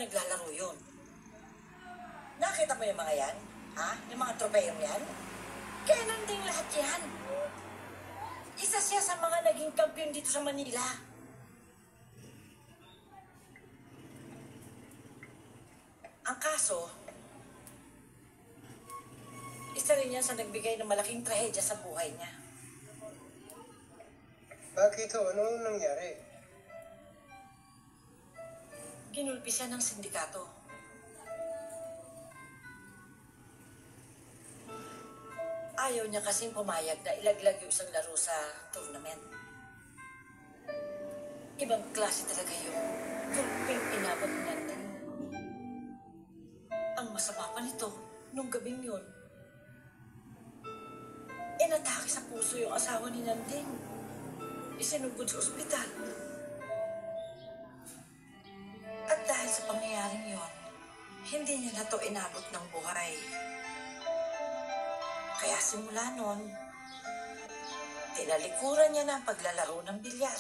naglalaro yun. Nakita mo yung mga yan? Ha? Yung mga tropeyong yan? Kaya nanding lahat yan. Isa siya sa mga naging kampiyon dito sa Manila. Ang kaso, isa rin yan sa nagbigay ng malaking trahedya sa buhay niya. Bakit ho? Anong nangyari? Ginulpi siya ng sindikato. Ayaw niya kasing pumayag na ilaglag yung isang laro sa tournament. Ibang klase talaga yung gulping inabot niya. Ang masama pa nito, nung gabing yun, inatake sa puso yung asawa ni Nanding. Isinugod sa ospital. At dahil sa pangyayaring yun, hindi niya na to inabot ng buhay. Kaya simula nun, tinalikuran niya na ang paglalaro ng bilyar.